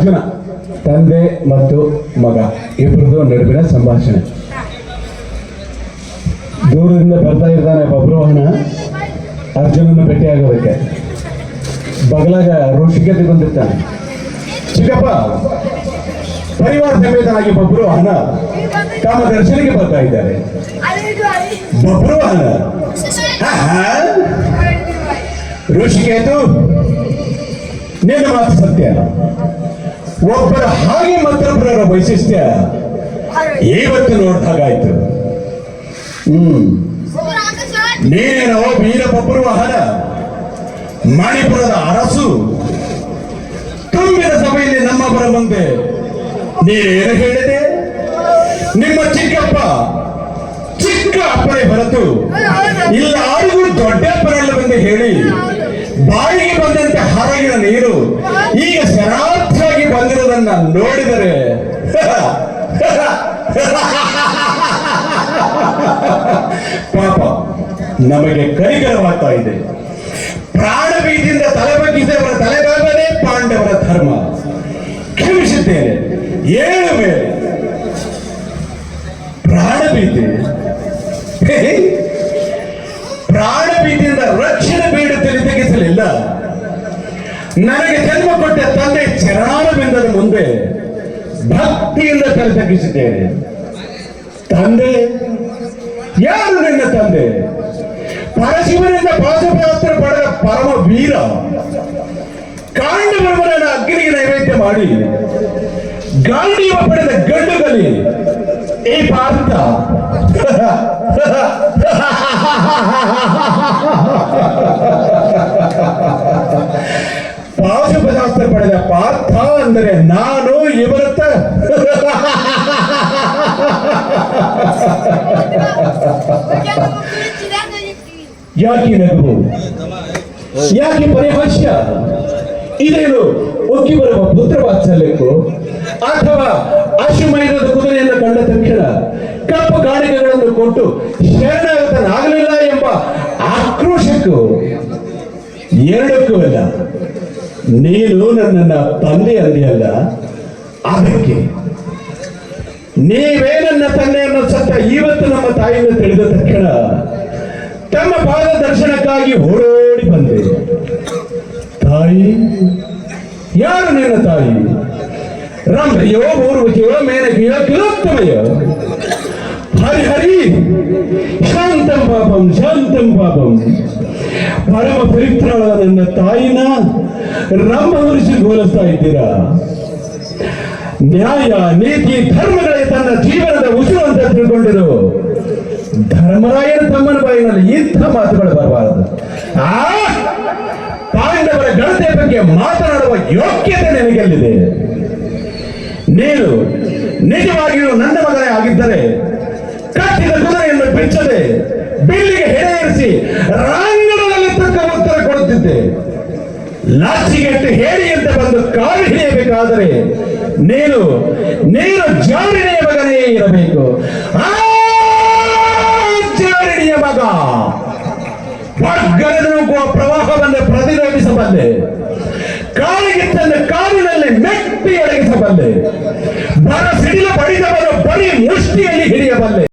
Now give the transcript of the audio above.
ಅರ್ಜುನ ತಂದೆ ಮತ್ತು ಮಗ ಇಬ್ಬರದು ನಡುವಿನ ಸಂಭಾಷಣೆ. ದೂರದಿಂದ ಬರ್ತಾ ಇದ್ದಾನೆ ಬಬ್ರುವಾಹನ ಅರ್ಜುನನ ಭೇಟಿಯಾಗೋದಕ್ಕೆ. ಬಗಲಾಗ ಋಷಿಕತೆ ಬಂದಿರ್ತಾನೆ. ಚಿಕ್ಕಪ್ಪ, ಪರಿವಾರ ಸಮೇತನಾಗಿ ಬಬ್ರುವಾಹನ ತಮ್ಮ ದರ್ಶನಕ್ಕೆ ಬರ್ತಾ ಇದ್ದಾರೆ. ಬಬ್ರುವಾಹನ, ಋಷಿಕೇತು, ನಿನ್ನ ಮಾತು ಸತ್ಯ. ಒಬ್ಬರ ಹಾಗೆ ಮತ್ತೊಬ್ಬರ ವೈಶಿಷ್ಟ್ಯ ಇವತ್ತು ನೋಡಿದಾಗಾಯ್ತು. ನೀನೇನೋ ವೀರ ಬಬ್ರುವಾಹನ, ಮಣಿಪುರದ ಅರಸು. ತುಂಬಿದ ಸಭೆಯಲ್ಲಿ ನಮ್ಮೊಬ್ಬರ ಮುಂದೆ ನೀನೇನು ಹೇಳಿದೆ? ನಿಮ್ಮ ಚಿಕ್ಕ ಅಪ್ಪನೇ ಹೊರತು ಇಲ್ಲ ಆರಿಗೂ ದೊಡ್ಡಪ್ಪನಲ್ಲವೆಂದು ಹೇಳಿ ಬಾಯಿಗೆ ಬಂದಂತೆ ಹರಗಿನ ನೀರು ಈಗ ಶರಾರ್ಥವಾಗಿ ಬಂದಿರುವುದನ್ನ ನೋಡಿದರೆ ಪಾಪ ನಮಗೆ ಕನಿಕರವಾಗ್ತಾ ಇದೆ. ಪ್ರಾಣ ಭೀತಿಯಿಂದ ತಲೆ ಬಗ್ಗಿಸಿದವರ ತಲೆಗಾಗಲೇ ಪಾಂಡವರ ಧರ್ಮ. ಕ್ಷಮಿಸಿದ್ದೇನೆ, ಏಳು ಮೇಲೆ ಪ್ರಾಣ ಭೀತಿಯಿಂದ ರಕ್ಷಣೆ ಬೇಡುತ್ತಲೇ ತೆಗೆಸಲಿಲ್ಲ. ನನಗೆ ಜನ್ಮ ಕೊಟ್ಟ ತಂದೆ ಚರಣಾರವಿಂದದ ಮುಂದೆ ಭಕ್ತಿಯಿಂದ ತಲೆ ತಗ್ಗಿಸಿದ್ದೇನೆ. ತಂದೆ ಯಾರು? ನಿನ್ನ ತಂದೆ ಪರಶಿವನಿಂದ ಪಾಶುಪಾಸ್ತ್ರ ಪಡೆದ ಪರಮ ವೀರ. ಕಾಂಡವರವರನ್ನ ಅಗ್ನಿಗೆ ನೈವೇದ್ಯ ಮಾಡಿ ಗಾಂಡೀವ ಪಡೆದ ಗಂಡುಗಲಿ ಈ ಪಾರ್ಥ. ಪಾಶುಪಶಾಸ್ತ್ರ ಪಡೆದ ಪಾರ್ಥ ಅಂದರೆ ನಾನು. ಇವರತ್ತ ಯಾಕೆ ನಗು? ಯಾಕೆ ಪರಿಹಾಸ್ಯ? ಇದೇನು ಒಗ್ಗಿ ಬರುವ ಪುತ್ರ ವಾತ್ಸಲ್ಯಕ್ಕೂ ಅಥವಾ ಅಶ್ವಮೇಧದ ಕುದುರೆಯನ್ನು ಕಂಡ ತಕ್ಷಣ ಕಪ್ಪು ಕಾಣಿಕೆಗಳನ್ನು ಕೊಟ್ಟು ಶರಣಾಗತನಾಗಲಿಲ್ಲ ಎಂಬ ಆಕ್ರೋಶಕ್ಕೂ? ಎರಡಕ್ಕೂ ಅಲ್ಲ. ನೀನು ನನ್ನನ್ನ ತಂದೆ ಅಂದೆಯಲ್ಲ, ಅದಕ್ಕೆ. ನೀವೇ ನನ್ನ ತಂದೆಯನ್ನು ಸತ್ತ ಇವತ್ತು ನಮ್ಮ ತಾಯಿಯನ್ನು ತಿಳಿದ ತಕ್ಷಣ ತಮ್ಮ ಪಾದ ದರ್ಶನಕ್ಕಾಗಿ ಓಡೋಡಿ ಬಂದೆ. ತಾಯಿ? ಯಾರು ನಿನ್ನ ತಾಯಿ? ರಂಭೆಯೋ, ಊರ್ವಶಿಯೋ, ಮೇನಕೆಯೋ, ಕಿಲೋತ್ತಮೆಯೋ? ಹರಿ ಶಾಂತಂ ಪಾಪಂ. ಪರಮ ಪವಿತ್ರವಾದ ನನ್ನ ತಾಯಿನ ರಂಭ ಉರಿಸಿ ಹೋಲಿಸ್ತಾ ಇದ್ದೀರಾ? ನ್ಯಾಯ, ನೀತಿ, ಧರ್ಮಗಳೇ ತನ್ನ ಜೀವನದ ಉಸಿರು ಅಂತ ತಿಳ್ಕೊಂಡಿರು ಧರ್ಮರಾಯನ ತಮ್ಮನ ಬಾಯಿನಲ್ಲಿ ಇಂಥ ಮಾತುಗಳು ಬರಬಾರದು. ಪಾಂಡವರ ಘನತೆ ಬಗ್ಗೆ ಮಾತನಾಡುವ ಯೋಗ್ಯತೆ ನಿನಗೆಲ್ಲಿದೆ? ನೀನು ನಿಜವಾಗಿಯೂ ನನ್ನ ಮಗನೇ ಆಗಿದ್ದರೆ ಕಟ್ಟಿದ ಕುದುರೆಯನ್ನು ಬಿಚ್ಚದೆ ಬಿಲ್ಲಿಗೆ ಹೆಡೆ ಏರಿಸಿ ರಾಂಗಣದಲ್ಲಿ ತಕ್ಕ ಉತ್ತರ ಕೊಡುತ್ತಿದ್ದೆ. ಲಾಚಿಗೆಟ್ಟು ಹೇಳಿ ಅಂತ ಬಂದು ಕಾಲು ಹಿಡಿಯಬೇಕಾದರೆ ನೀನು ಜಾರಿಣಿಯ ಮಗನೇ ಇರಬೇಕು. ಜಾರಿಣಿಯ ಮಗ ವರ್ಗದ ನುಗ್ಗುವ ಪ್ರವಾಹವನ್ನು ಪ್ರತಿರೋಧಿಸಬಲ್ಲೆ. ಕಾಲಿಗೆ ತನ್ನ ಕಾಲಿನಲ್ಲಿ ಮೆಟ್ಟಿ ಅಡಗಿಸಬಲ್ಲೆ. ಬರ ಸಿಡಿಲ ಬಡಿದವನು ಬರೀ ಮುಷ್ಟಿಯಲ್ಲಿ ಹಿಡಿಯಬಲ್ಲೆ.